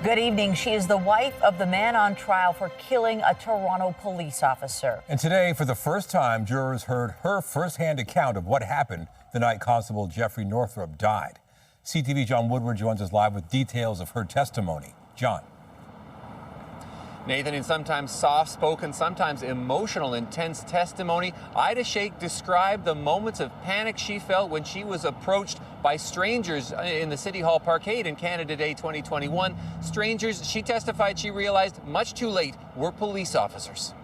Good evening. She is the wife of the man on trial for killing a Toronto police officer. And today, for the first time, jurors heard her firsthand account of what happened the night Constable Jeffrey Northrup died. CTV John Woodward joins us live with details of her testimony. John. Nathan, in sometimes soft-spoken, sometimes emotional, intense testimony, Aaida Shaikh described the moments of panic she felt when she was approached by strangers in the City Hall Parkade in Canada Day 2021. Strangers, she testified she realized much too late, were police officers.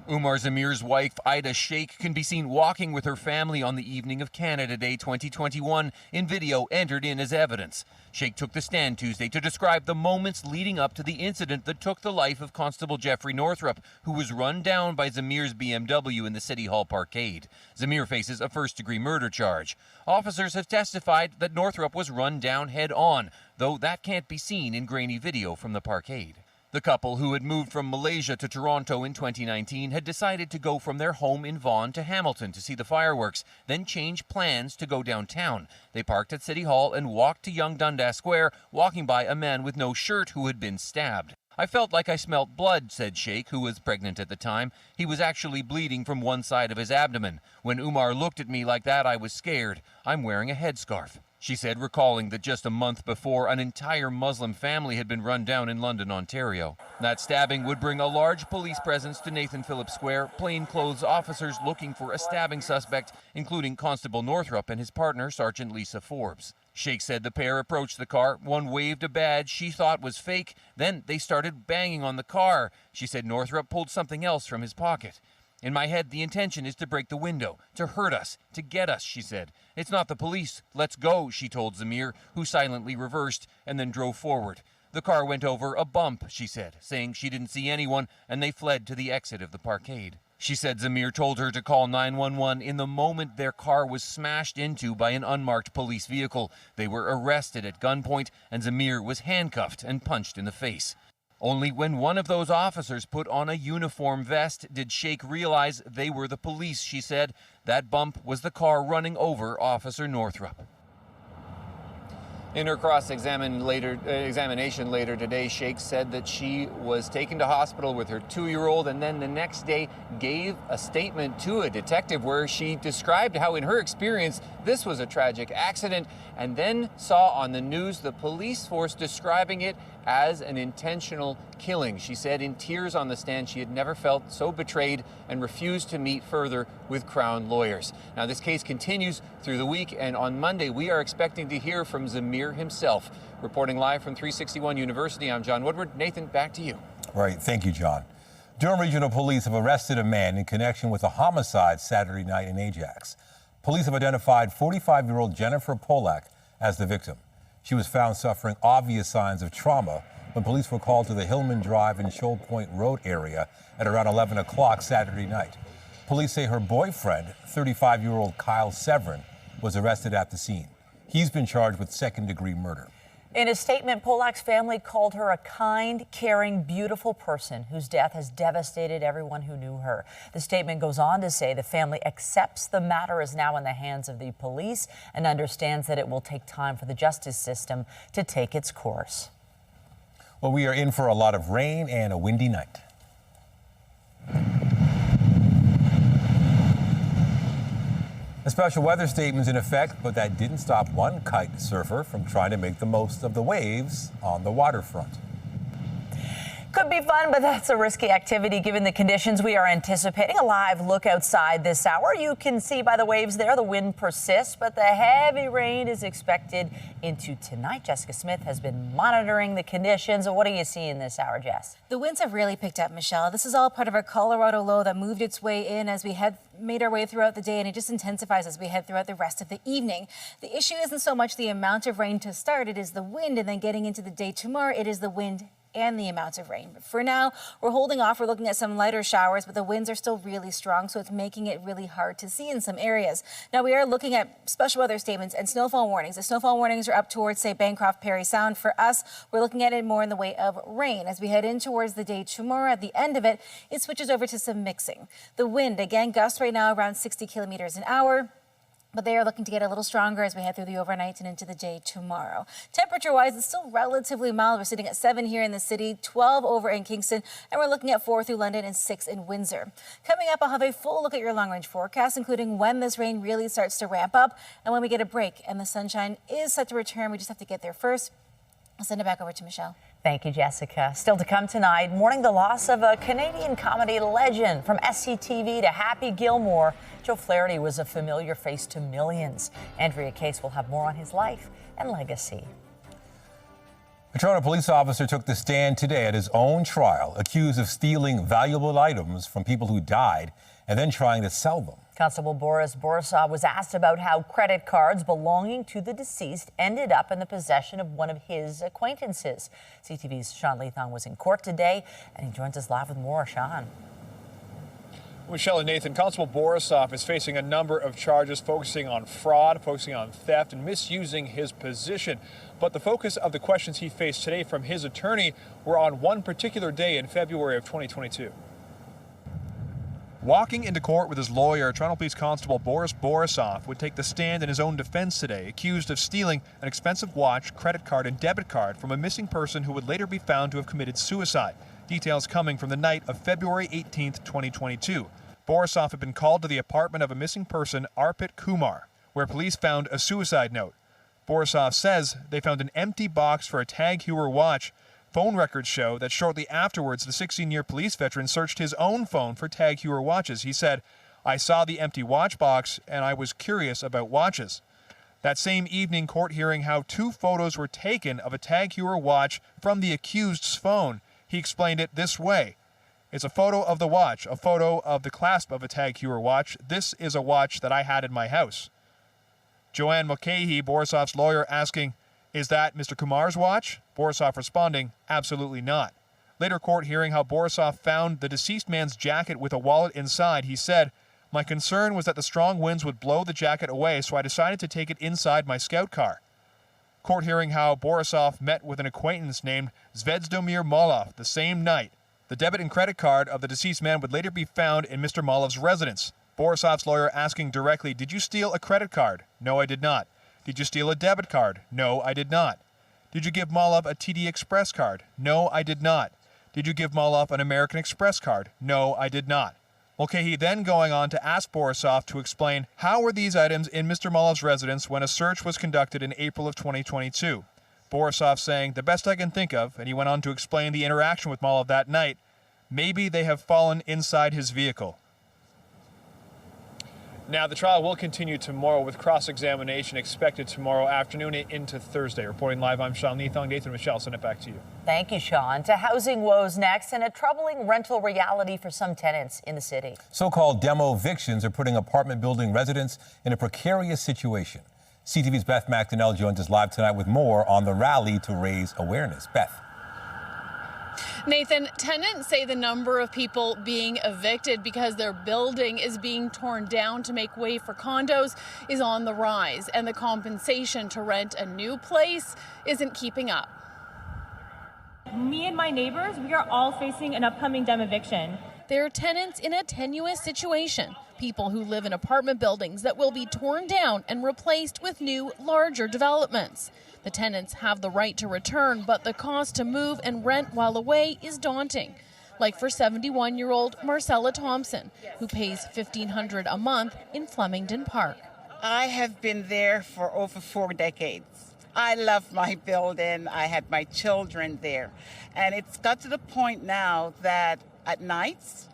Umar Zameer's wife, Aaida Shaikh, can be seen walking with her family on the evening of Canada Day 2021 in video entered in as evidence. Shaikh took the stand Tuesday to describe the moments leading up to the incident that took the life of Constable Jeffrey Northrup, who was run down by Zameer's BMW in the City Hall Parkade. Zameer faces a first-degree murder charge. Officers have testified that Northrup was run down head-on, though that can't be seen in grainy video from the parkade. The couple, who had moved from Malaysia to Toronto in 2019, had decided to go from their home in Vaughan to Hamilton to see the fireworks, then change plans to go downtown. They parked at City Hall and walked to Yonge Dundas Square, walking by a man with no shirt who had been stabbed. I felt like I smelt blood, said Shaikh, who was pregnant at the time. He was actually bleeding from one side of his abdomen. When Umar looked at me like that, I was scared. I'm wearing a headscarf, she said, recalling that just a month before, an entire Muslim family had been run down in London, Ontario. That stabbing would bring a large police presence to Nathan Phillips Square, plainclothes officers looking for a stabbing suspect, including Constable Northrup and his partner, Sergeant Lisa Forbes. Shaikh said the pair approached the car. One waved a badge she thought was fake. Then they started banging on the car. She said Northrup pulled something else from his pocket. In my head, the intention is to break the window, to hurt us, to get us, she said. It's not the police. Let's go, she told Zameer, who silently reversed and then drove forward. The car went over a bump, she said, saying she didn't see anyone, and they fled to the exit of the parkade. She said Zameer told her to call 911 in the moment their car was smashed into by an unmarked police vehicle. They were arrested at gunpoint, and Zameer was handcuffed and punched in the face. Only when one of those officers put on a uniform vest did Shaikh realize they were the police, she said. That bump was the car running over Officer Northrup. In her examination later today, Shaikh said that she was taken to hospital with her 2-year-old and then the next day gave a statement to a detective where she described how, in her experience, this was a tragic accident, and then saw on the news the police force describing it as an intentional killing. She said in tears on the stand she had never felt so betrayed and refused to meet further with Crown lawyers. Now, this case continues through the week, and on Monday we are expecting to hear from Zameer himself. Reporting live from 361 University, I'm John Woodward. Nathan, back to you. Right. Thank you, John. Durham Regional Police have arrested a man in connection with a homicide Saturday night in Ajax. Police have identified 45-year-old Jennifer Polak as the victim. She was found suffering obvious signs of trauma when police were called to the Hillman Drive and Shoal Point Road area at around 11 o'clock Saturday night. Police say her boyfriend, 35-year-old Kyle Severin, was arrested at the scene. He's been charged with second-degree murder. In a statement, Polak's family called her a kind, caring, beautiful person whose death has devastated everyone who knew her. The statement goes on to say the family accepts the matter is now in the hands of the police and understands that it will take time for the justice system to take its course. Well, we are in for a lot of rain and a windy night. A special weather statement's in effect, but that didn't stop one kite surfer from trying to make the most of the waves on the waterfront. Could be fun, but that's a risky activity given the conditions we are anticipating. A live look outside this hour. You can see by the waves there the wind persists, but the heavy rain is expected into tonight. Jessica Smith has been monitoring the conditions. What do you see in this hour, Jess? The winds have really picked up, Michelle. This is all part of our Colorado low that moved its way in as we made our way throughout the day, and it just intensifies as we head throughout the rest of the evening. The issue isn't so much the amount of rain to start, it is the wind, and then getting into the day tomorrow, it is the wind and the amount of rain. But for now, we're holding off. We're looking at some lighter showers, but the winds are still really strong, so it's making it really hard to see in some areas. Now, we are looking at special weather statements and snowfall warnings. The snowfall warnings are up towards, say, Bancroft, Perry Sound. For us, we're looking at it more in the way of rain. As we head in towards the day tomorrow, at the end of it, it switches over to some mixing. The wind, again, gusts right now around 60 kilometers an hour. but they are looking to get a little stronger as we head through the overnight and into the day tomorrow. Temperature-wise, it's still relatively mild. We're sitting at 7 here in the city, 12 over in Kingston, and we're looking at 4 through London and 6 in Windsor. Coming up, I'll have a full look at your long-range forecast, including when this rain really starts to ramp up and when we get a break. And the sunshine is set to return. We just have to get there first. I'll send it back over to Michelle. Thank you, Jessica. Still to come tonight, mourning the loss of a Canadian comedy legend. From SCTV to Happy Gilmore, Joe Flaherty was a familiar face to millions. Andrea Case will have more on his life and legacy. A Toronto police officer took the stand today at his own trial, accused of stealing valuable items from people who died and then trying to sell them. Constable Boris Borisov was asked about how credit cards belonging to the deceased ended up in the possession of one of his acquaintances. CTV's Sean Leathon was in court today, and he joins us live with more. Sean. Michelle and Nathan, Constable Borisov is facing a number of charges focusing on fraud, focusing on theft, and misusing his position. But the focus of the questions he faced today from his attorney were on one particular day in February of 2022. Walking into court with his lawyer, Toronto Police Constable Boris Borisov would take the stand in his own defense today, accused of stealing an expensive watch, credit card, and debit card from a missing person who would later be found to have committed suicide. Details coming from the night of February 18th, 2022. Borisov had been called to the apartment of a missing person, Arpit Kumar, where police found a suicide note. Borisov says they found an empty box for a Tag Heuer watch. Phone records show that shortly afterwards, the 16-year police veteran searched his own phone for Tag Heuer watches. He said, "I saw the empty watch box and I was curious about watches." That same evening, court hearing how 2 photos were taken of a Tag Heuer watch from the accused's phone. He explained it this way. "It's a photo of the watch, a photo of the clasp of a Tag Heuer watch. This is a watch that I had in my house." Joanne Mulcahy, Borisov's lawyer, asking, "Is that Mr. Kumar's watch?" Borisov responding, "Absolutely not." Later court hearing how Borisov found the deceased man's jacket with a wallet inside, he said, "My concern was that the strong winds would blow the jacket away, so I decided to take it inside my scout car." Court hearing how Borisov met with an acquaintance named Zvezdomir Molov the same night. The debit and credit card of the deceased man would later be found in Mr. Molov's residence. Borisov's lawyer asking directly, "Did you steal a credit card?" "No, I did not." "Did you steal a debit card?" "No, I did not." "Did you give Molov a TD Express card?" "No, I did not." "Did you give Molov an American Express card?" "No, I did not." Mulcahy then going on to ask Borisov to explain how were these items in Mr. Molov's residence when a search was conducted in April of 2022. Borisov saying, "The best I can think of," and he went on to explain the interaction with Molov that night, "maybe they have fallen inside his vehicle." Now, the trial will continue tomorrow with cross-examination expected tomorrow afternoon into Thursday. Reporting live, I'm Sean Leathon. Nathan and Michelle, send it back to you. Thank you, Sean. To housing woes next, and a troubling rental reality for some tenants in the city. So-called demo evictions are putting apartment building residents in a precarious situation. CTV's Beth McDonnell joins us live tonight with more on the rally to raise awareness. Beth. Nathan, tenants say the number of people being evicted because their building is being torn down to make way for condos is on the rise, and the compensation to rent a new place isn't keeping up. Me and my neighbors, we are all facing an upcoming dem eviction. They're tenants in a tenuous situation, people who live in apartment buildings that will be torn down and replaced with new, larger developments. The tenants have the right to return, but the cost to move and rent while away is daunting. Like for 71-year-old Marcella Thompson, who pays $1,500 a month in Flemington Park. I have been there for over 4 decades. I love my building. I had my children there. And it's got to the point now that at nights,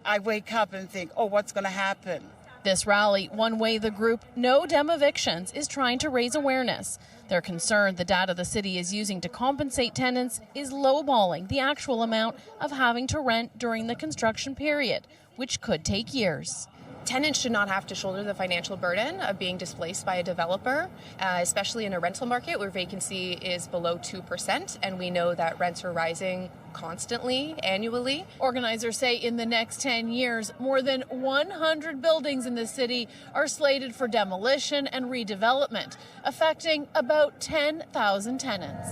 I wake up and think, oh, what's going to happen? This rally, one way the group No Dem Evictions is trying to raise awareness. They're concerned the data the city is using to compensate tenants is lowballing the actual amount of having to rent during the construction period, which could take years. Tenants should not have to shoulder the financial burden of being displaced by a developer, especially in a rental market where vacancy is below 2%, and we know that rents are rising constantly, annually. Organizers say in the next 10 years, more than 100 buildings in the city are slated for demolition and redevelopment, affecting about 10,000 tenants.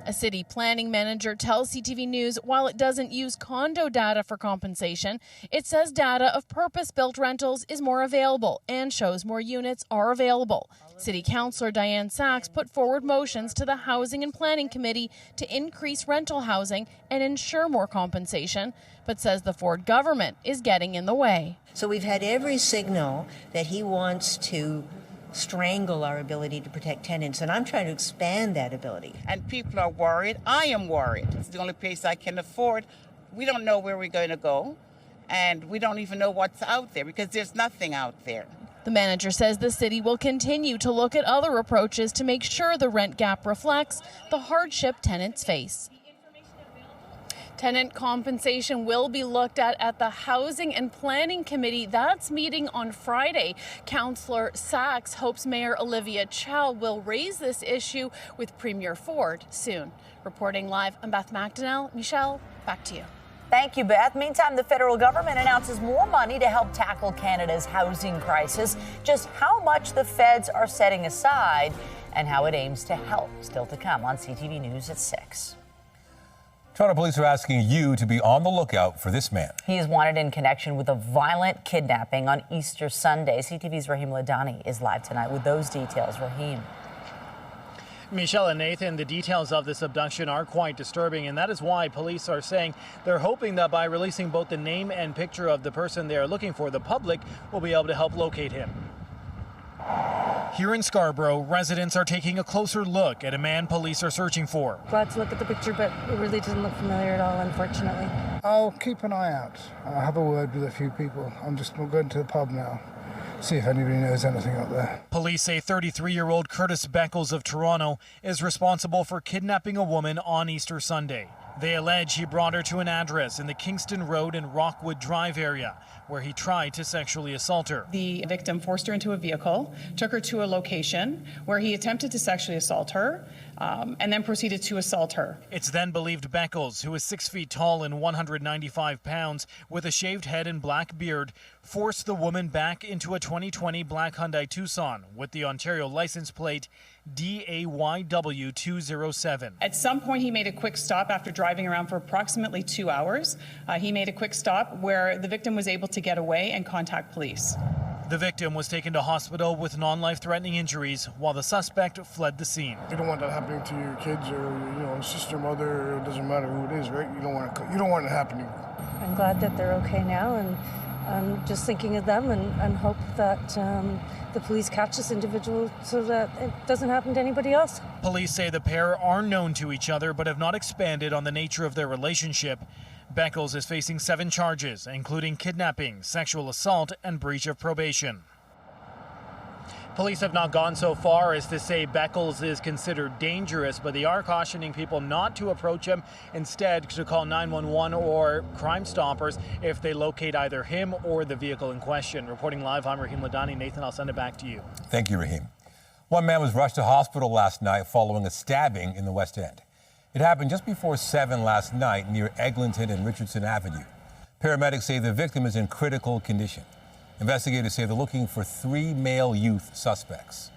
A city planning manager tells CTV News while it doesn't use condo data for compensation, it says data of purpose-built rentals is more available and shows more units are available. City Councillor Diane Sachs put forward motions to the Housing and Planning Committee to increase rental housing and ensure more compensation, but says the Ford government is getting in the way. So we've had every signal that he wants to strangle our ability to protect tenants, and I'm trying to expand that ability. And people are worried. I am worried. It's the only place I can afford. We don't know where we're going to go, and we don't even know what's out there because there's nothing out there. The manager says the city will continue to look at other approaches to make sure the rent gap reflects the hardship tenants face. Tenant compensation will be looked at the Housing and Planning Committee. That's meeting on Friday. Councillor Sachs hopes Mayor Olivia Chow will raise this issue with Premier Ford soon. Reporting live, I'm Beth McDonnell. Michelle, back to you. Thank you, Beth. Meantime, the federal government announces more money to help tackle Canada's housing crisis. Just how much the feds are setting aside and how it aims to help. Still to come on CTV News at 6. Toronto police are asking you to be on the lookout for this man. He is wanted in connection with a violent kidnapping on Easter Sunday. CTV's Rahim Ladani is live tonight with those details. Rahim. Michelle and Nathan, the details of this abduction are quite disturbing, and that is why police are saying they're hoping that by releasing both the name and picture of the person they are looking for, the public will be able to help locate him. Here in Scarborough, residents are taking a closer look at a man police are searching for. Glad to look at the picture, but it really doesn't look familiar at all, unfortunately. I'll keep an eye out. I'll have a word with a few people. I'm going to the pub now. See if anybody knows anything out there. Police say 33-year-old Curtis Beckles of Toronto is responsible for kidnapping a woman on Easter Sunday. They allege he brought her to an address in the Kingston Road and Rockwood Drive area where he tried to sexually assault her. The victim forced her into a vehicle, took her to a location where he attempted to sexually assault her, and then proceeded to assault her. It's then believed Beckles, who is 6 feet tall and 195 pounds, with a shaved head and black beard, forced the woman back into a 2020 black Hyundai Tucson with the Ontario license plate DAYW207. At some point, he made a quick stop after driving around for approximately 2 hours. He made a quick stop where the victim was able to get away and contact police. The victim was taken to hospital with non-life-threatening injuries while the suspect fled the scene. You don't want that happening to your kids or sister, mother. It doesn't matter who it is, right? You don't want it happening. I'm glad that they're okay now, and I'm just thinking of them and hope that the police catch this individual so that it doesn't happen to anybody else. Police say the pair are known to each other but have not expanded on the nature of their relationship. Beckles is facing 7 charges, including kidnapping, sexual assault, and breach of probation. Police have not gone so far as to say Beckles is considered dangerous, but they are cautioning people not to approach him, instead to call 911 or Crime Stoppers if they locate either him or the vehicle in question. Reporting live, I'm Rahim Ladani. Nathan, I'll send it back to you. Thank you, Rahim. One man was rushed to hospital last night following a stabbing in the West End. It happened just before 7 last night near Eglinton and Richardson Avenue. Paramedics say the victim is in critical condition. Investigators say they're looking for 3 male youth suspects.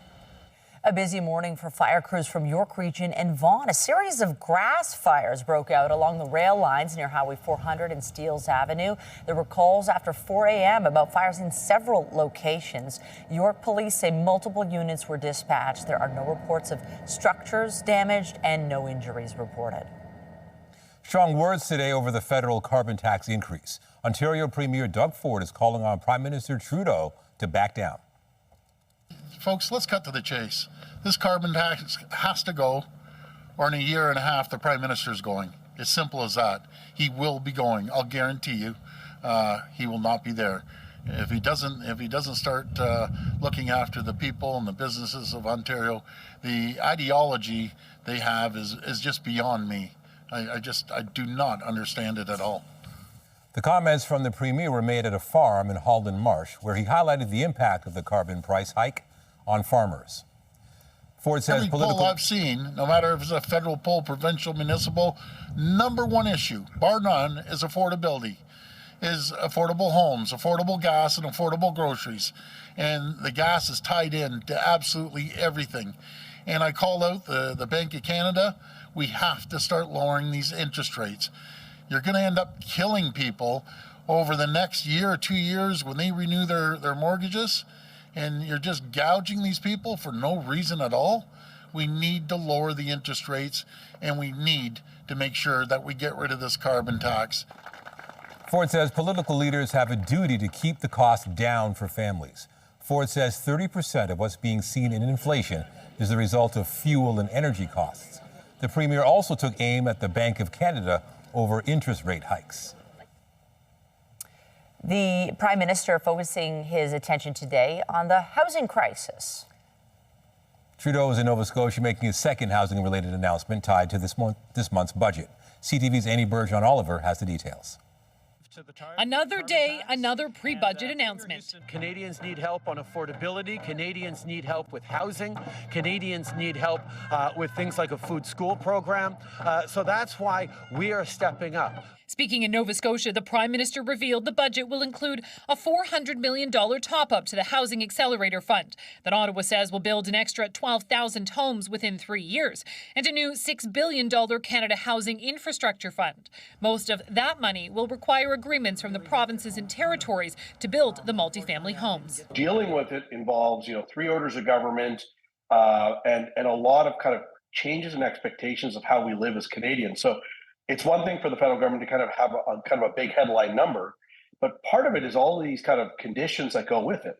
A busy morning for fire crews from York Region and Vaughan. A series of grass fires broke out along the rail lines near Highway 400 and Steeles Avenue. There were calls after 4 a.m. about fires in several locations. York police say multiple units were dispatched. There are no reports of structures damaged and no injuries reported. Strong words today over the federal carbon tax increase. Ontario Premier Doug Ford is calling on Prime Minister Trudeau to back down. Folks, let's cut to the chase. This carbon tax has to go, or in a year and a half, the Prime Minister's going. As simple as that. He will be going. I'll guarantee you, he will not be there. If he doesn't start looking after the people and the businesses of Ontario, the ideology they have is just beyond me. I do not understand it at all. The comments from the Premier were made at a farm in Halden Marsh, where he highlighted the impact of the carbon price hike on farmers. Ford says every poll I've seen, no matter if it's a federal poll, provincial, municipal, number one issue, bar none, is affordability. Is affordable homes, affordable gas, and affordable groceries. And the gas is tied in to absolutely everything. And I called out the Bank of Canada. We have to start lowering these interest rates. You're going to end up killing people over the next year or 2 years when they renew their mortgages, and you're just gouging these people for no reason at all. We need to lower the interest rates, and we need to make sure that we get rid of this carbon tax. Ford says political leaders have a duty to keep the cost down for families. Ford says 30% of what's being seen in inflation is the result of fuel and energy costs. The Premier also took aim at the Bank of Canada over interest rate hikes. The Prime Minister focusing his attention today on the housing crisis. Trudeau is in Nova Scotia making his second housing-related announcement tied to this month's budget. CTV's Annie Bergeron-Oliver has the details. Another day, another pre-budget announcement. Canadians need help on affordability. Canadians need help with housing. Canadians need help with things like a food school program. So that's why we are stepping up. Speaking in Nova Scotia, the Prime Minister revealed the budget will include a $400 million top-up to the Housing Accelerator Fund that Ottawa says will build an extra 12,000 homes within 3 years, and a new $6 billion Canada Housing Infrastructure Fund. Most of that money will require agreements from the provinces and territories to build the multifamily homes. Dealing with it involves, 3 orders of government and a lot of kind of changes in expectations of how we live as Canadians. So it's one thing for the federal government to kind of have a big headline number, but part of it is all of these kind of conditions that go with it.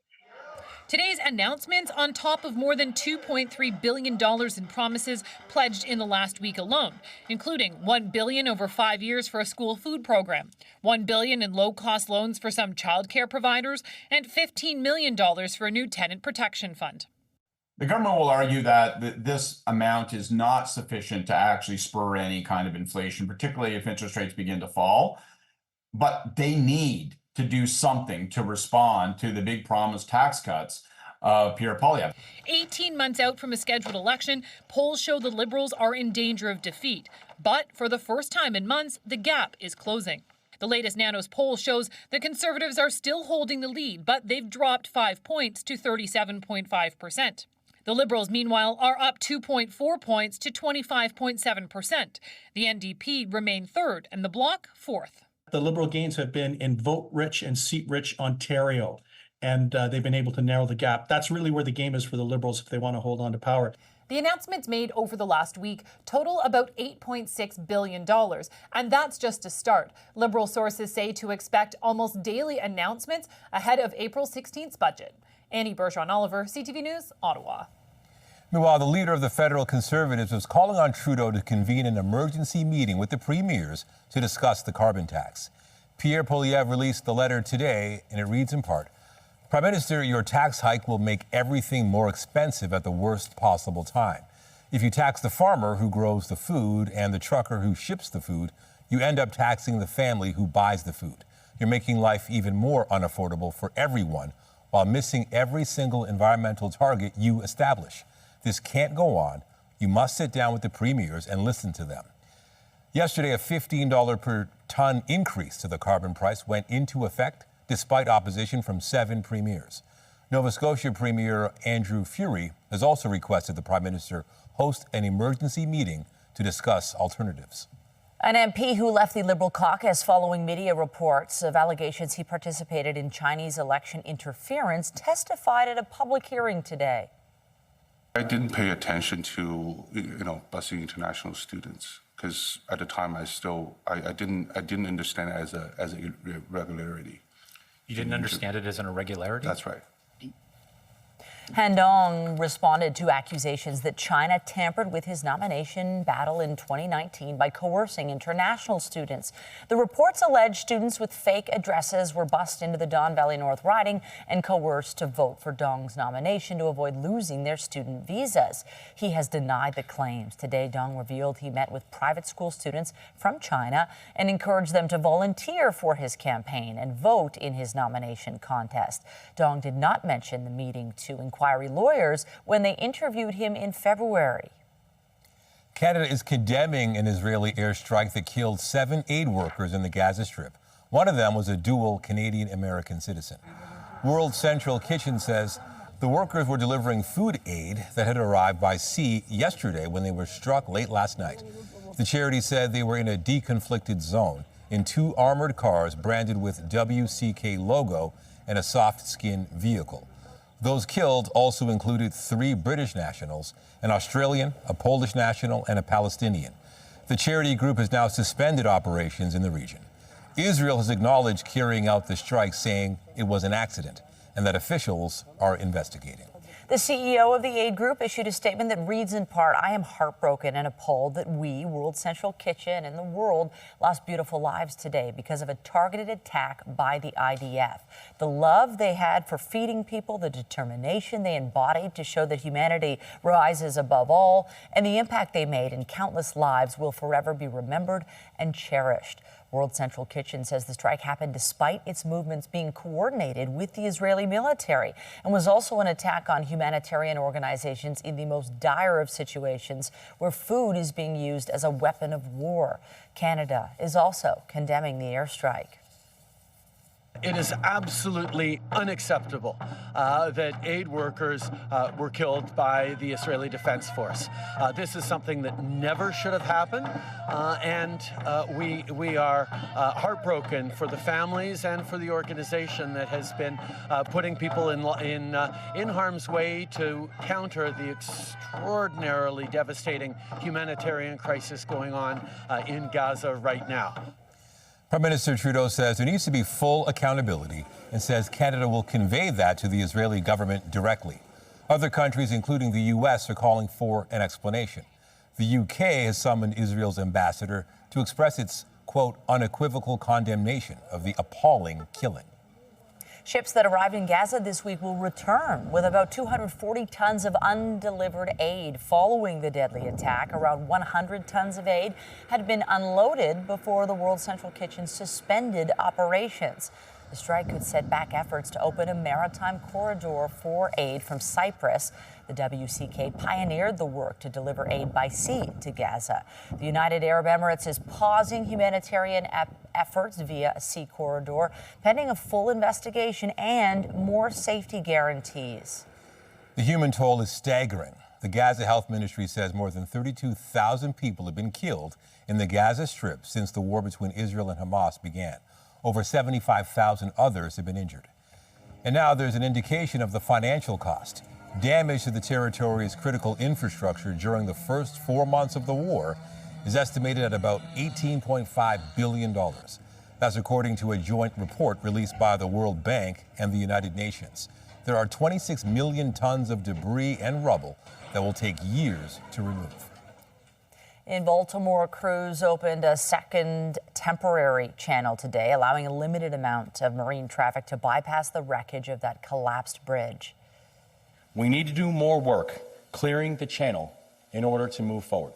Today's announcements on top of more than $2.3 billion in promises pledged in the last week alone, including $1 billion over 5 years for a school food program, $1 billion in low-cost loans for some childcare providers, and $15 million for a new tenant protection fund. The government will argue that this amount is not sufficient to actually spur any kind of inflation, particularly if interest rates begin to fall. But they need to do something to respond to the big promised tax cuts of Pierre Poilievre. 18 months out from a scheduled election, polls show the Liberals are in danger of defeat. But for the first time in months, the gap is closing. The latest Nanos poll shows the Conservatives are still holding the lead, but they've dropped 5 points to 37.5%. The Liberals, meanwhile, are up 2.4 points to 25.7%. The NDP remain third and the Bloc fourth. The Liberal gains have been in vote-rich and seat-rich Ontario, and they've been able to narrow the gap. That's really where the game is for the Liberals if they want to hold on to power. The announcements made over the last week total about $8.6 billion, and that's just a start. Liberal sources say to expect almost daily announcements ahead of April 16th's budget. Annie Bergeron-Oliver, CTV News, Ottawa. Meanwhile, the leader of the federal Conservatives was calling on Trudeau to convene an emergency meeting with the premiers to discuss the carbon tax. Pierre Poilievre released the letter today, and it reads in part, Prime Minister, your tax hike will make everything more expensive at the worst possible time. If you tax the farmer who grows the food and the trucker who ships the food, you end up taxing the family who buys the food. You're making life even more unaffordable for everyone, while missing every single environmental target you establish. This can't go on. You must sit down with the premiers and listen to them. Yesterday, a $15 per ton increase to the carbon price went into effect despite opposition from 7 premiers. Nova Scotia Premier Andrew Furey has also requested the Prime Minister host an emergency meeting to discuss alternatives. An MP who left the Liberal caucus following media reports of allegations he participated in Chinese election interference testified at a public hearing today. I didn't pay attention to, busing international students because at the time I didn't understand it as a irregularity. You didn't understand it as an irregularity? That's right. Han Dong responded to accusations that China tampered with his nomination battle in 2019 by coercing international students. The reports allege students with fake addresses were bussed into the Don Valley North riding and coerced to vote for Dong's nomination to avoid losing their student visas. He has denied the claims. Today, Dong revealed he met with private school students from China and encouraged them to volunteer for his campaign and vote in his nomination contest. Dong did not mention the meeting to inquiry lawyers when they interviewed him in February. Canada is condemning an Israeli airstrike that killed 7 aid workers in the Gaza Strip. One of them was a dual Canadian-American citizen. World Central Kitchen says The workers were delivering food aid that had arrived by sea yesterday when they were struck late last night. The charity said they were in a deconflicted zone in 2 armored cars branded with WCK logo and a soft skin vehicle. Those killed also included 3 British nationals, an Australian, a Polish national, and a Palestinian. The charity group has now suspended operations in the region. Israel has acknowledged carrying out the strike, saying it was an accident and that officials are investigating. The CEO of the aid group issued a statement that reads in part, "I am heartbroken and appalled that we, World Central Kitchen, and the world lost beautiful lives today because of a targeted attack by the IDF. The love they had for feeding people, the determination they embodied to show that humanity rises above all, and the impact they made in countless lives will forever be remembered and cherished." World Central Kitchen says the strike happened despite its movements being coordinated with the Israeli military and was also an attack on humanitarian organizations in the most dire of situations where food is being used as a weapon of war. Canada is also condemning the airstrike. It is absolutely unacceptable that aid workers were killed by the Israeli Defense Force. This is something that never should have happened, and we are heartbroken for the families and for the organization that has been putting people in harm's way to counter the extraordinarily devastating humanitarian crisis going on in Gaza right now. Prime Minister Trudeau says there needs to be full accountability and says Canada will convey that to the Israeli government directly. Other countries, including the U.S., are calling for an explanation. The U.K. has summoned Israel's ambassador to express its, quote, unequivocal condemnation of the appalling killing. Ships that arrived in Gaza this week will return with about 240 tons of undelivered aid following the deadly attack. Around 100 tons of aid had been unloaded before the World Central Kitchen suspended operations. The strike could set back efforts to open a maritime corridor for aid from Cyprus. The WCK pioneered the work to deliver aid by sea to Gaza. The United Arab Emirates is pausing humanitarian efforts via a sea corridor, pending a full investigation and more safety guarantees. The human toll is staggering. The Gaza Health Ministry says more than 32,000 people have been killed in the Gaza Strip since the war between Israel and Hamas began. Over 75,000 others have been injured. And now there's an indication of the financial cost. Damage to the territory's critical infrastructure during the first 4 months of the war is estimated at about $18.5 billion. That's according to a joint report released by the World Bank and the United Nations. There are 26 million tons of debris and rubble that will take years to remove. In Baltimore, crews opened a second temporary channel today, allowing a limited amount of marine traffic to bypass the wreckage of that collapsed bridge. We need to do more work clearing the channel in order to move forward.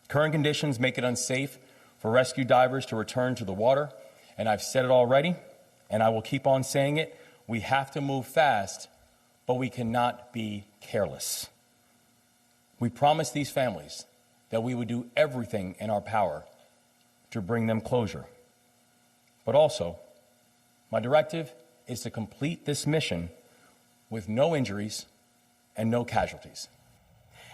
Current conditions make it unsafe for rescue divers to return to the water, and I've said it already, and I will keep on saying it. We have to move fast, but we cannot be careless. We promised these families that we would do everything in our power to bring them closure. But also, my directive is to complete this mission with no injuries and no casualties.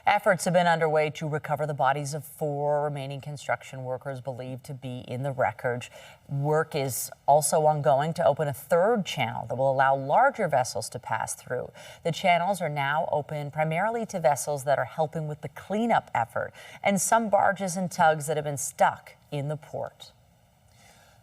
Efforts have been underway to recover the bodies of 4 remaining construction workers believed to be in the wreckage. Work is also ongoing to open a third channel that will allow larger vessels to pass through. The channels are now open primarily to vessels that are helping with the cleanup effort and some barges and tugs that have been stuck in the port.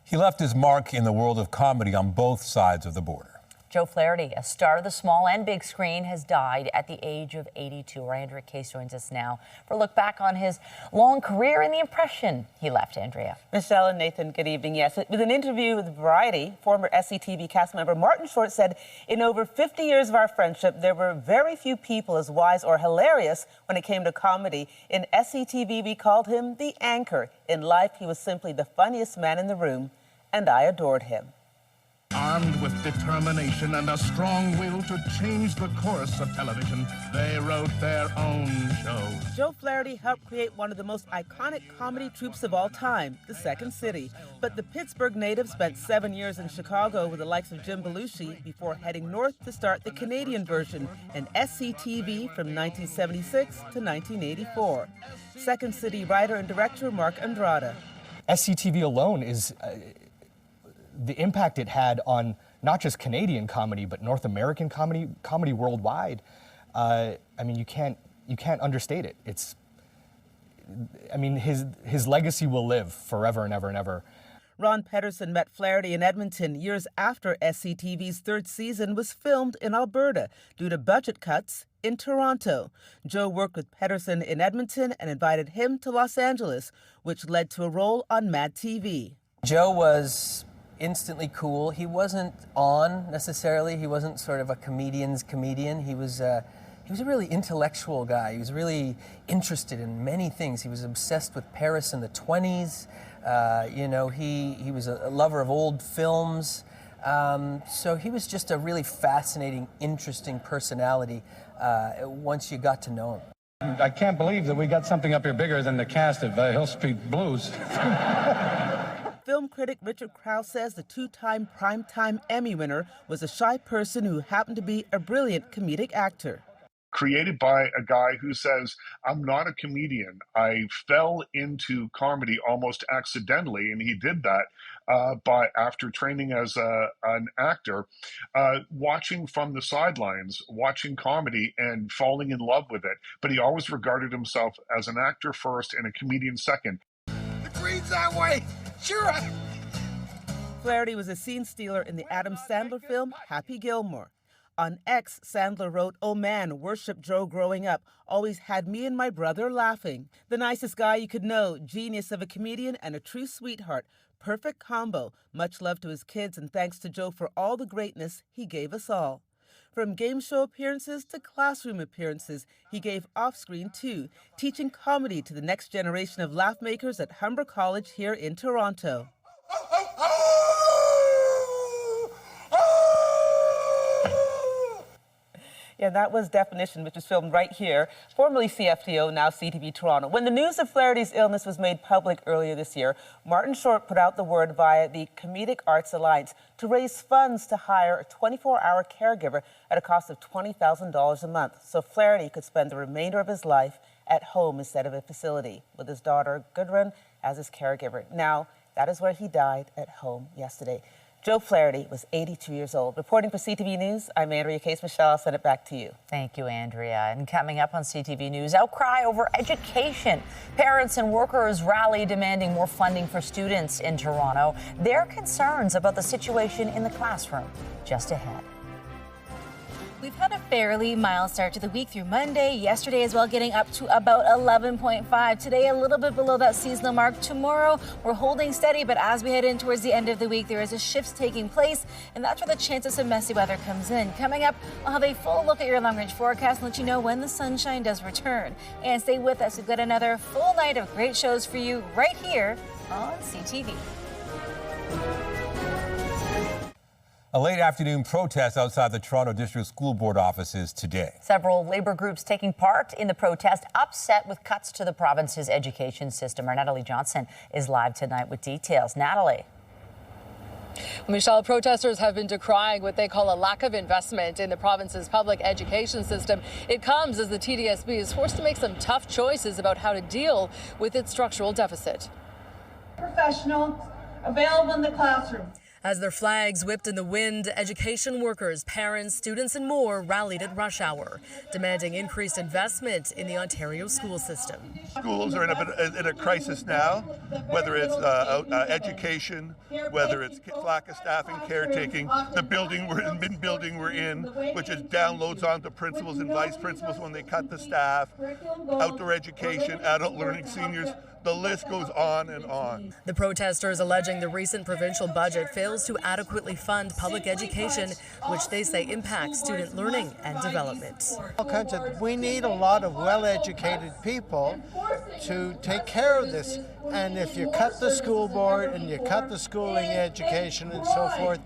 He left his mark in the world of comedy on both sides of the border. Joe Flaherty, a star of the small and big screen, has died at the age of 82. Our Andrea Case joins us now for a look back on his long career and the impression he left. Andrea. Michelle and Nathan, good evening. Yes, with an interview with Variety, former SCTV cast member Martin Short said, "In over 50 years of our friendship, there were very few people as wise or hilarious when it came to comedy. In SCTV, we called him the anchor. In life, he was simply the funniest man in the room, and I adored him." Armed with determination and a strong will to change the course of television, they wrote their own show. Joe Flaherty helped create one of the most iconic comedy troupes of all time, the Second City. But the Pittsburgh native spent 7 years in Chicago with the likes of Jim Belushi before heading north to start the Canadian version, an SCTV from 1976 to 1984. Second City writer and director Mark Andrada. SCTV alone is the impact it had on not just Canadian comedy, but North American comedy worldwide. I mean, you can't understate it. His legacy will live forever and ever and ever. Ron Pedersen met Flaherty in Edmonton years after SCTV's third season was filmed in Alberta due to budget cuts in Toronto. Joe worked with Pedersen in Edmonton and invited him to Los Angeles, which led to a role on Mad TV. Joe was instantly cool. He wasn't on necessarily. He wasn't sort of a comedian's comedian. He was a really intellectual guy. He was really interested in many things. He was obsessed with Paris in the 20s. He was a lover of old films. So he was just a really fascinating, interesting personality once you got to know him. I can't believe that we got something up here bigger than the cast of Hill Street Blues. Film critic Richard Krause says the two-time Primetime Emmy winner was a shy person who happened to be a brilliant comedic actor. Created by a guy who says, I'm not a comedian. I fell into comedy almost accidentally, and he did that after training as an actor, watching from the sidelines, watching comedy and falling in love with it. But he always regarded himself as an actor first and a comedian second. The green's that way! Sure! Flaherty was a scene stealer in the Adam Sandler film Happy Gilmore. On X, Sandler wrote, "Oh man, worship Joe growing up. Always had me and my brother laughing. The nicest guy you could know, genius of a comedian and a true sweetheart. Perfect combo. Much love to his kids and thanks to Joe for all the greatness he gave us all." From game show appearances to classroom appearances, he gave off-screen too, teaching comedy to the next generation of laugh makers at Humber College here in Toronto. Yeah, that was Definition, which was filmed right here, formerly CFTO, now CTV Toronto. When the news of Flaherty's illness was made public earlier this year, Martin Short put out the word via the Comedic Arts Alliance to raise funds to hire a 24-hour caregiver at a cost of $20,000 a month, so Flaherty could spend the remainder of his life at home instead of a facility, with his daughter Gudrun as his caregiver. Now, that is where he died, at home yesterday. Joe Flaherty was 82 years old. Reporting for CTV News, I'm Andrea Case-Michelle. I'll send it back to you. Thank you, Andrea. And coming up on CTV News, outcry over education. Parents and workers rally demanding more funding for students in Toronto. Their concerns about the situation in the classroom. Just ahead. We've had a fairly mild start to the week through Monday. Yesterday as well, getting up to about 11.5. Today, a little bit below that seasonal mark. Tomorrow, we're holding steady, but as we head in towards the end of the week, there is a shift taking place, and that's where the chance of some messy weather comes in. Coming up, I'll have a full look at your long-range forecast and let you know when the sunshine does return. And stay with us. We've got another full night of great shows for you right here on CTV. A late afternoon protest outside the Toronto District School Board offices today. Several labor groups taking part in the protest, upset with cuts to the province's education system. Our Natalie Johnson is live tonight with details. Natalie. Michelle, protesters have been decrying what they call a lack of investment in the province's public education system. It comes as the TDSB is forced to make some tough choices about how to deal with its structural deficit. Professionals available in the classroom. As their flags whipped in the wind, education workers, parents, students and more rallied at rush hour, demanding increased investment in the Ontario school system. Schools are in a crisis now, whether it's education, whether it's lack of staffing, caretaking, the building we're in, which is downloads onto principals and vice principals when they cut the staff, outdoor education, adult learning, seniors. The list goes on and on. The protesters alleging the recent provincial budget fails to adequately fund public education, which they say impacts student learning and development. We need a lot of well-educated people to take care of this. And if you cut the school board and you cut the schooling education and so forth,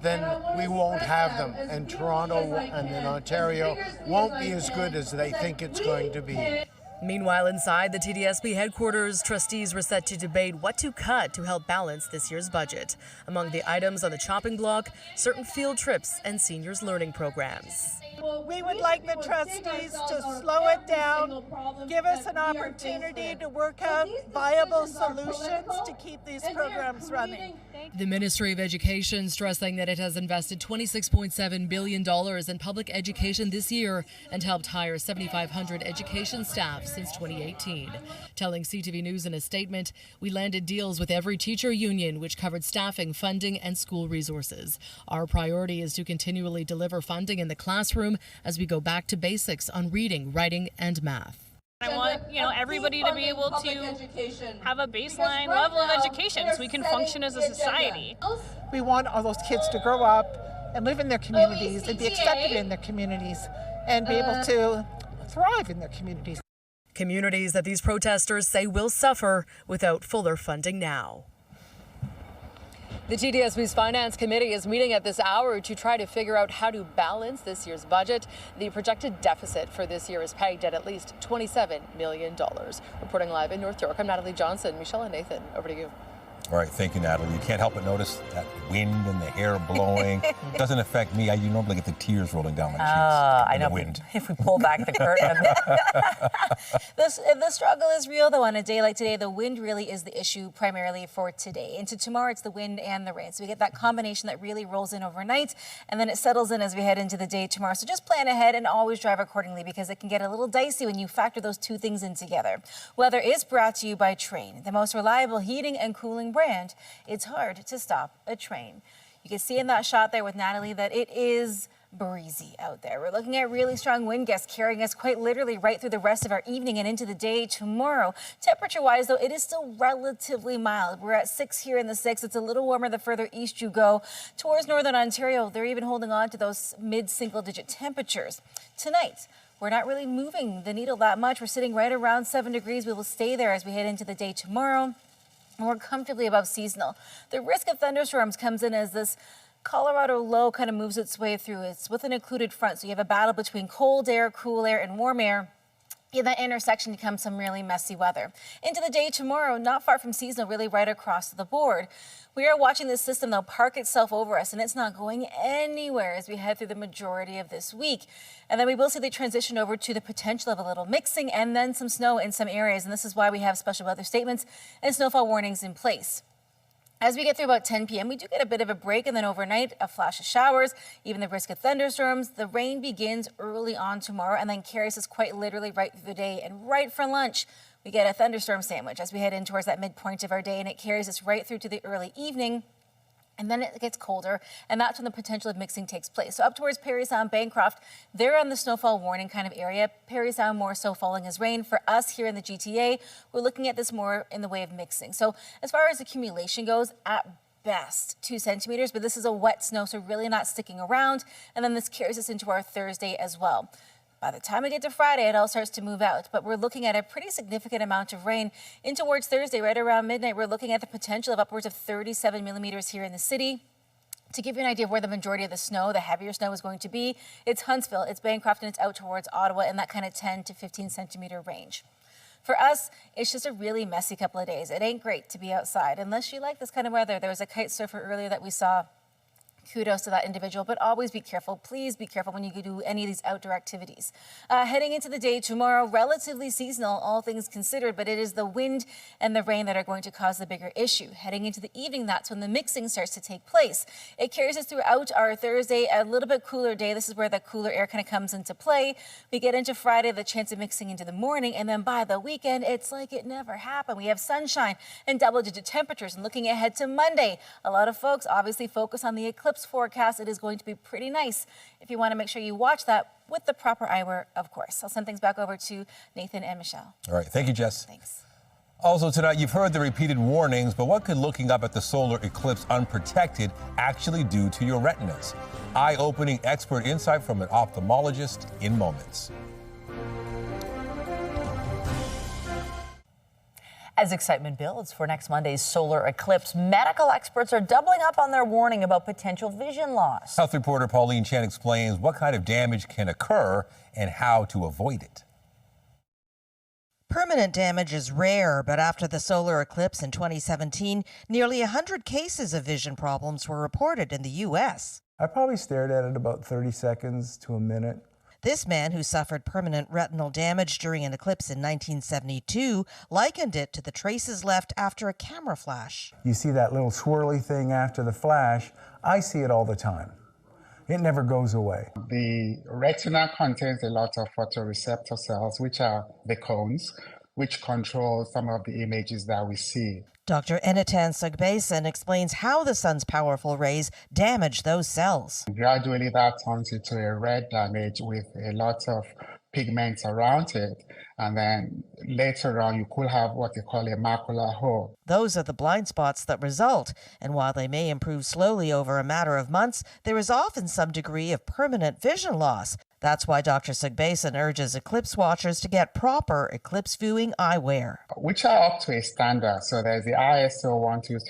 then we won't have them. And Toronto and in Ontario won't be as good as they think it's going to be. Meanwhile, inside the TDSB headquarters, trustees were set to debate what to cut to help balance this year's budget. Among the items on the chopping block, certain field trips and seniors' learning programs. We would like the trustees to slow it down, give us an opportunity to work out viable solutions to keep these programs running. The Ministry of Education stressing that it has invested $26.7 billion in public education this year and helped hire 7,500 education staff since 2018. Telling CTV News in a statement, we landed deals with every teacher union, which covered staffing, funding, and school resources. Our priority is to continually deliver funding in the classroom as we go back to basics on reading, writing, and math. I want, everybody to be able to have a baseline level of education so we can function as a society. We want all those kids to grow up and live in their communities and be accepted in their communities and be able to thrive in their communities. Communities that these protesters say will suffer without fuller funding now. The TDSB's Finance Committee is meeting at this hour to try to figure out how to balance this year's budget. The projected deficit for this year is pegged at least $27 million. Reporting live in North York, I'm Natalie Johnson. Michelle and Nathan, over to you. All right, thank you, Natalie. You can't help but notice that wind and the hair blowing. It doesn't affect me. You normally get the tears rolling down my cheeks. I know. The wind. If we pull back the curtain. The struggle is real, though. On a day like today, the wind really is the issue primarily for today. Into tomorrow, it's the wind and the rain. So we get that combination that really rolls in overnight, and then it settles in as we head into the day tomorrow. So just plan ahead and always drive accordingly, because it can get a little dicey when you factor those two things in together. Weather is brought to you by Train, the most reliable heating and cooling brand. It's hard to stop a train. You can see in that shot there with Natalie that it is breezy out there. We're looking at really strong wind gusts carrying us quite literally right through the rest of our evening and into the day tomorrow. Temperature-wise, though, it is still relatively mild. We're at 6 here in the 6. It's a little warmer the further east you go. Towards northern Ontario, they're even holding on to those mid-single-digit temperatures. Tonight, we're not really moving the needle that much. We're sitting right around 7 degrees. We will stay there as we head into the day tomorrow. And we're comfortably above seasonal. The risk of thunderstorms comes in as this Colorado low kind of moves its way through. It's with an included front, so you have a battle between cold air, cool air, and warm air. In that intersection comes some really messy weather. Into the day tomorrow, not far from seasonal, really right across the board. We are watching this system, though, park itself over us, and it's not going anywhere as we head through the majority of this week. And then we will see the transition over to the potential of a little mixing and then some snow in some areas. And this is why we have special weather statements and snowfall warnings in place. As we get through about 10 p.m., we do get a bit of a break, and then overnight, a flash of showers, even the risk of thunderstorms. The rain begins early on tomorrow and then carries us quite literally right through the day. And right for lunch, we get a thunderstorm sandwich as we head in towards that midpoint of our day, and it carries us right through to the early evening. And then it gets colder, and that's when the potential of mixing takes place. So up towards Parry Sound, Bancroft, they're on the snowfall warning kind of area. Parry Sound more so falling as rain. For us here in the GTA, we're looking at this more in the way of mixing. So as far as accumulation goes, at best 2 centimeters, but this is a wet snow, so really not sticking around. And then this carries us into our Thursday as well. By the time we get to Friday, it all starts to move out, but we're looking at a pretty significant amount of rain. In towards Thursday, right around midnight, we're looking at the potential of upwards of 37 millimeters here in the city. To give you an idea of where the majority of the snow, the heavier snow is going to be, it's Huntsville, it's Bancroft, and it's out towards Ottawa in that kind of 10 to 15 centimeter range. For us, it's just a really messy couple of days. It ain't great to be outside unless you like this kind of weather. There was a kite surfer earlier that we saw. Kudos to that individual, but always be careful. Please be careful when you do any of these outdoor activities. Heading into the day tomorrow, relatively seasonal, all things considered, but it is the wind and the rain that are going to cause the bigger issue. Heading into the evening, that's when the mixing starts to take place. It carries us throughout our Thursday, a little bit cooler day. This is where the cooler air kind of comes into play. We get into Friday, the chance of mixing into the morning, and then by the weekend, it's like it never happened. We have sunshine and double-digit temperatures. And looking ahead to Monday, a lot of folks obviously focus on the eclipse forecast. It is going to be pretty nice. If you want to make sure you watch that with the proper eyewear, of course. I'll send things back over to Nathan and Michelle. All right. Thank you, Jess. Thanks. Also tonight, you've heard the repeated warnings, but what could looking up at the solar eclipse unprotected actually do to your retinas? Eye-opening expert insight from an ophthalmologist in moments. As excitement builds for next Monday's solar eclipse, medical experts are doubling up on their warning about potential vision loss. Health reporter Pauline Chen explains what kind of damage can occur and how to avoid it. Permanent damage is rare, but after the solar eclipse in 2017, nearly 100 cases of vision problems were reported in the U.S. I probably stared at it about 30 seconds to a minute. This man, who suffered permanent retinal damage during an eclipse in 1972, likened it to the traces left after a camera flash. You see that little swirly thing after the flash? I see it all the time. It never goes away. The retina contains a lot of photoreceptor cells, which are the cones, which control some of the images that we see. Dr. Enitan Sugbason explains how the sun's powerful rays damage those cells. Gradually, that turns into a red damage with a lot of pigments around it. And then later on, you could have what they call a macular hole. Those are the blind spots that result. And while they may improve slowly over a matter of months, there is often some degree of permanent vision loss. That's why Dr. Sugbason urges eclipse watchers to get proper eclipse viewing eyewear, which are up to a standard. So there's the ISO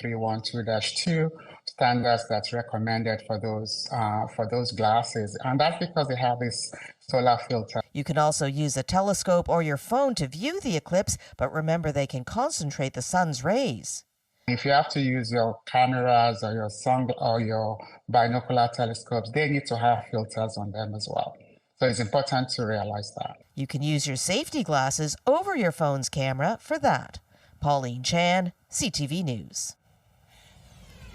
12312-2 standards that's recommended for those glasses, and that's because they have this solar filter. You can also use a telescope or your phone to view the eclipse, but remember they can concentrate the sun's rays. If you have to use your cameras or your binocular telescopes, they need to have filters on them as well. So it's important to realize that. You can use your safety glasses over your phone's camera for that. Pauline Chan, CTV News.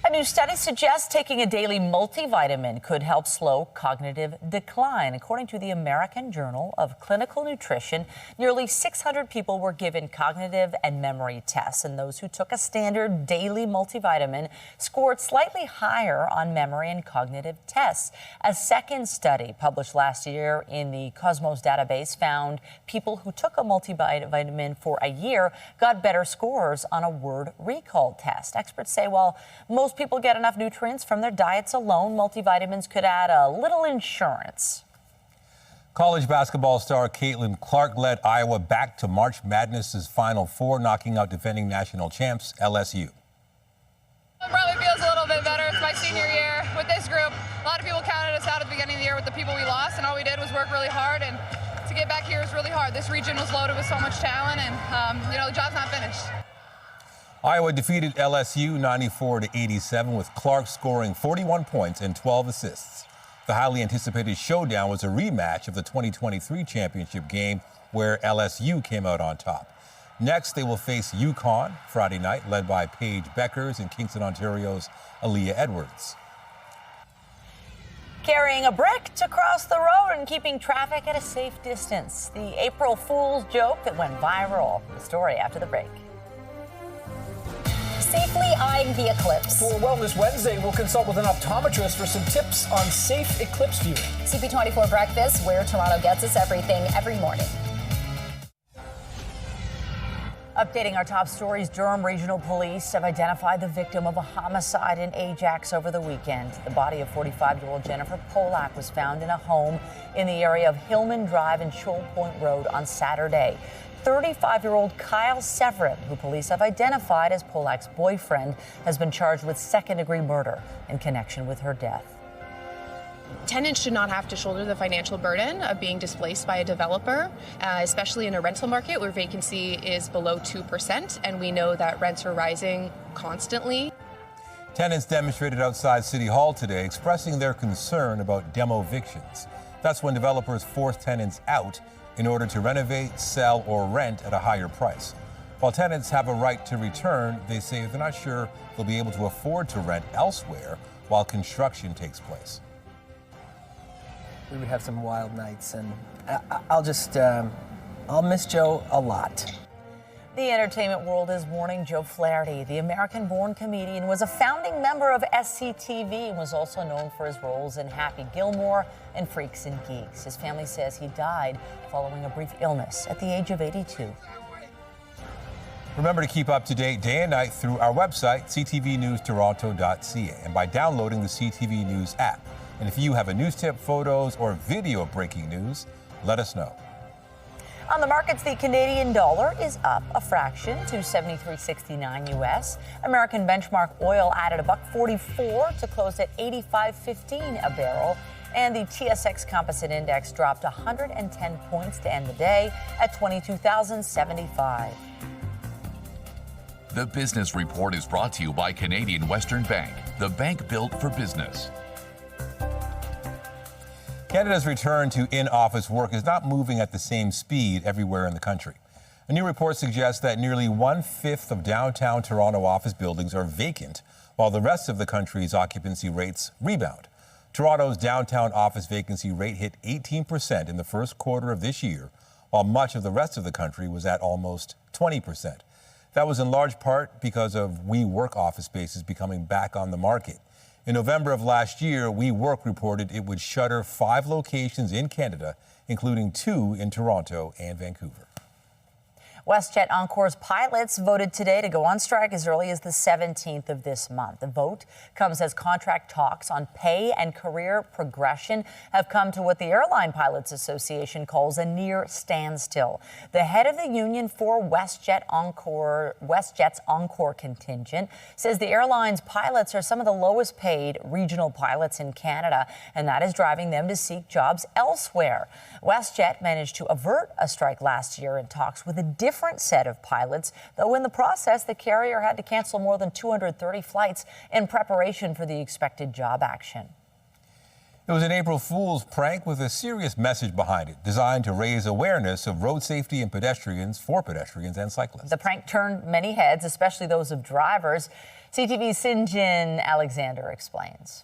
A new study suggests taking a daily multivitamin could help slow cognitive decline. According to the American Journal of Clinical Nutrition, nearly 600 people were given cognitive and memory tests, and those who took a standard daily multivitamin scored slightly higher on memory and cognitive tests. A second study published last year in the Cosmos database found people who took a multivitamin for a year got better scores on a word recall test. Experts say while most people get enough nutrients from their diets alone, multivitamins could add a little insurance. College basketball star Caitlin Clark led Iowa back to March Madness's Final Four, knocking out defending national champs LSU. It probably feels a little bit better. It's my senior year with this group. A lot of people counted us out at the beginning of the year with the people we lost, and all we did was work really hard, and to get back here is really hard. This region was loaded with so much talent, and the job's not finished. Iowa defeated LSU 94-87, with Clark scoring 41 points and 12 assists. The highly anticipated showdown was a rematch of the 2023 championship game, where LSU came out on top. Next, they will face UConn Friday night, led by Paige Beckers and Kingston, Ontario's Aaliyah Edwards. Carrying a brick to cross the road and keeping traffic at a safe distance. The April Fool's joke that went viral. The story after the break. Safely eyeing the eclipse. For Wellness Wednesday, we'll consult with an optometrist for some tips on safe eclipse viewing. CP24 Breakfast, where Toronto gets us everything every morning. Updating our top stories, Durham Regional Police have identified the victim of a homicide in Ajax over the weekend. The body of 45-year-old Jennifer Polak was found in a home in the area of Hillman Drive and Shoal Point Road on Saturday. 35-year-old Kyle Severin, who police have identified as Polak's boyfriend, has been charged with second-degree murder in connection with her death. Tenants should not have to shoulder the financial burden of being displaced by a developer, especially in a rental market where vacancy is below 2%, and we know that rents are rising constantly. Tenants demonstrated outside City Hall today, expressing their concern about demo evictions. That's when developers force tenants out in order to renovate, sell, or rent at a higher price. While tenants have a right to return, they say they're not sure they'll be able to afford to rent elsewhere while construction takes place. We would have some wild nights, and I'll miss Joe a lot. The entertainment world is mourning Joe Flaherty. The American-born comedian was a founding member of SCTV and was also known for his roles in Happy Gilmore and Freaks and Geeks. His family says he died following a brief illness at the age of 82. Remember to keep up to date day and night through our website, ctvnewstoronto.ca, and by downloading the CTV News app. And if you have a news tip, photos, or video of breaking news, let us know. On the markets, the Canadian dollar is up a fraction to 73.69 US. American benchmark oil added $1.44 to close at 85.15 a barrel. And the TSX Composite Index dropped 110 points to end the day at 22,075. The Business Report is brought to you by Canadian Western Bank, the bank built for business. Canada's return to in-office work is not moving at the same speed everywhere in the country. A new report suggests that nearly 1/5 of downtown Toronto office buildings are vacant, while the rest of the country's occupancy rates rebound. Toronto's downtown office vacancy rate hit 18% in the first quarter of this year, while much of the rest of the country was at almost 20%. That was in large part because of WeWork office spaces becoming back on the market. In November of last year, WeWork reported it would shutter 5 locations in Canada, including 2 in Toronto and Vancouver. WestJet Encore's pilots voted today to go on strike as early as the 17th of this month. The vote comes as contract talks on pay and career progression have come to what the Airline Pilots Association calls a near standstill. The head of the union for WestJet's Encore contingent says the airline's pilots are some of the lowest paid regional pilots in Canada, and that is driving them to seek jobs elsewhere. WestJet managed to avert a strike last year in talks with a different set of pilots, though in the process, the carrier had to cancel more than 230 flights in preparation for the expected job action. It was an April Fool's prank with a serious message behind it, designed to raise awareness of road safety and for pedestrians and cyclists. The prank turned many heads, especially those of drivers. CTV's Sinjin Alexander explains.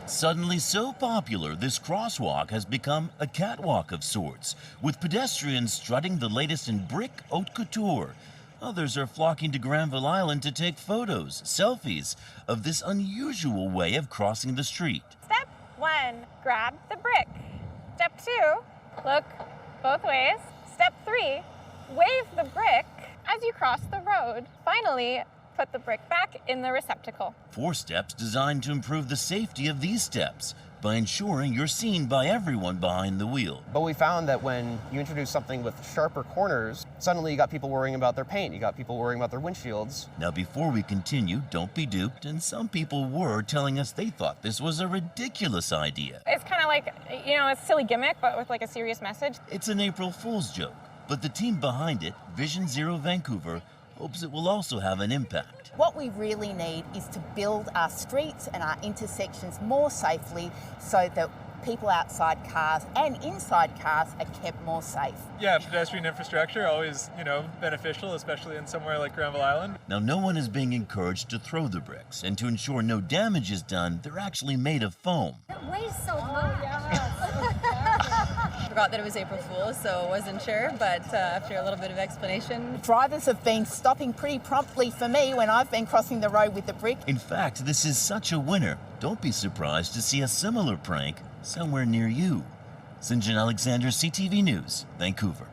Suddenly so popular, this crosswalk has become a catwalk of sorts, with pedestrians strutting the latest in brick haute couture. Others are flocking to Granville Island to take photos, selfies, of this unusual way of crossing the street. Step 1, grab the brick. Step 2, look both ways. Step 3, wave the brick as you cross the road. Finally, put the brick back in the receptacle. 4 steps designed to improve the safety of these steps by ensuring you're seen by everyone behind the wheel. But we found that when you introduce something with sharper corners, suddenly you got people worrying about their paint, you got people worrying about their windshields. Now, before we continue, don't be duped, and some people were telling us they thought this was a ridiculous idea. It's kind of like, a silly gimmick, but with like a serious message. It's an April Fool's joke, but the team behind it, Vision Zero Vancouver, hopes it will also have an impact. What we really need is to build our streets and our intersections more safely so that people outside cars and inside cars are kept more safe. Yeah, pedestrian infrastructure, always, beneficial, especially in somewhere like Granville Island. Now, no one is being encouraged to throw the bricks, and to ensure no damage is done, they're actually made of foam. It weighs so much. Forgot that it was April Fool's, so wasn't sure, but after a little bit of explanation. Drivers have been stopping pretty promptly for me when I've been crossing the road with the brick. In fact, this is such a winner. Don't be surprised to see a similar prank somewhere near you. Sinjin Alexander, CTV News, Vancouver.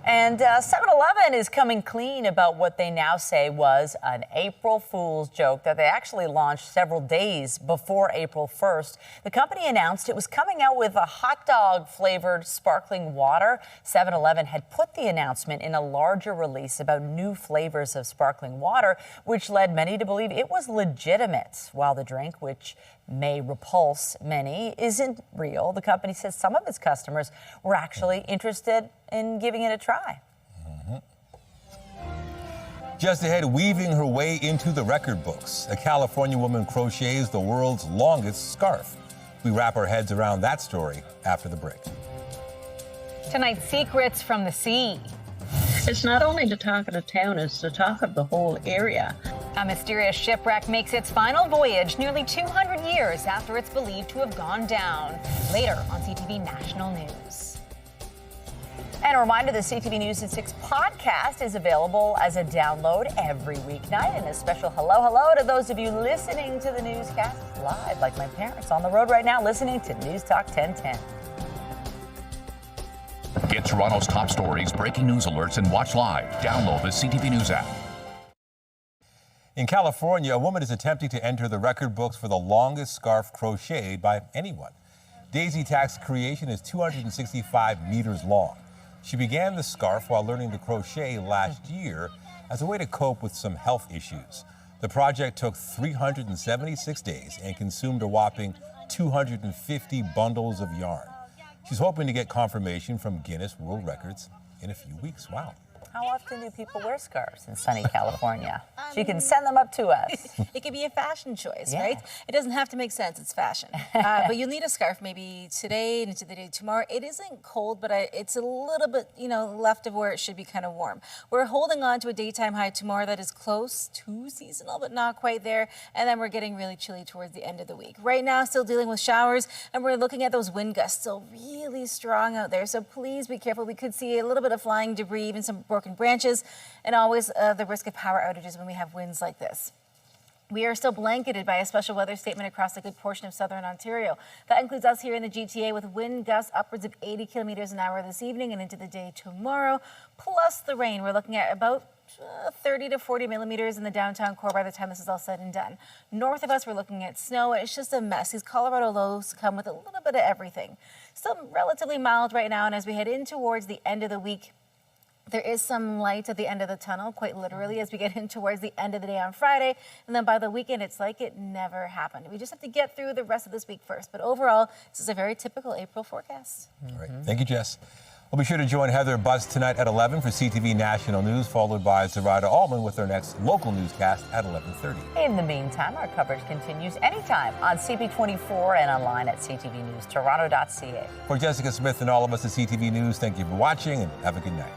And 7-Eleven is coming clean about what they now say was an April Fool's joke that they actually launched several days before April 1st. The company announced it was coming out with a hot dog flavored sparkling water. 7-Eleven had put the announcement in a larger release about new flavors of sparkling water, which led many to believe it was legitimate. While the drink, which may repulse many, isn't real, the company says some of its customers were actually interested in giving it a try. Just ahead, weaving her way into the record books, a California woman crochets the world's longest scarf. We wrap our heads around that story after the break. Tonight's Secrets from the Sea. It's not only the talk of the town, it's the talk of the whole area. A mysterious shipwreck makes its final voyage nearly 200 years after it's believed to have gone down. Later on CTV National News. And a reminder, the CTV News at 6 podcast is available as a download every weeknight. And a special hello to those of you listening to the newscast live, like my parents on the road right now listening to News Talk 1010. Get Toronto's top stories, breaking news alerts, and watch live. Download the CTV News app. In California, a woman is attempting to enter the record books for the longest scarf crocheted by anyone. Daisy Tack's creation is 265 meters long. She began the scarf while learning to crochet last year as a way to cope with some health issues. The project took 376 days and consumed a whopping 250 bundles of yarn. She's hoping to get confirmation from Guinness World Records in a few weeks. Wow. How often do people wear scarves in sunny California? You can send them up to us. It could be a fashion choice, Yeah. right? It doesn't have to make sense. It's fashion. But you'll need a scarf maybe today and into the day tomorrow. It isn't cold, but it's a little bit, left of where it should be kind of warm. We're holding on to a daytime high tomorrow that is close to seasonal, but not quite there. And then we're getting really chilly towards the end of the week. Right now, still dealing with showers, and we're looking at those wind gusts still really strong out there. So please be careful. We could see a little bit of flying debris, even some broken branches, and always the risk of power outages when we have winds like this. We are still blanketed by a special weather statement across a good portion of southern Ontario. That includes us here in the GTA with wind gusts upwards of 80 kilometers an hour this evening and into the day tomorrow, plus the rain. We're looking at about 30 to 40 millimeters in the downtown core by the time this is all said and done. North of us, we're looking at snow. It's just a mess. These Colorado lows come with a little bit of everything. Still relatively mild right now, and as we head in towards the end of the week, there is some light at the end of the tunnel, quite literally, as we get in towards the end of the day on Friday. And then by the weekend, it's like it never happened. We just have to get through the rest of this week first. But overall, this is a very typical April forecast. All right. Thank you, Jess. We'll be sure to join Heather Butts tonight at 11 for CTV National News, followed by Zarada Allman with our next local newscast at 11:30. In the meantime, our coverage continues anytime on CP24 and online at ctvnewstoronto.ca. For Jessica Smith and all of us at CTV News, thank you for watching and have a good night.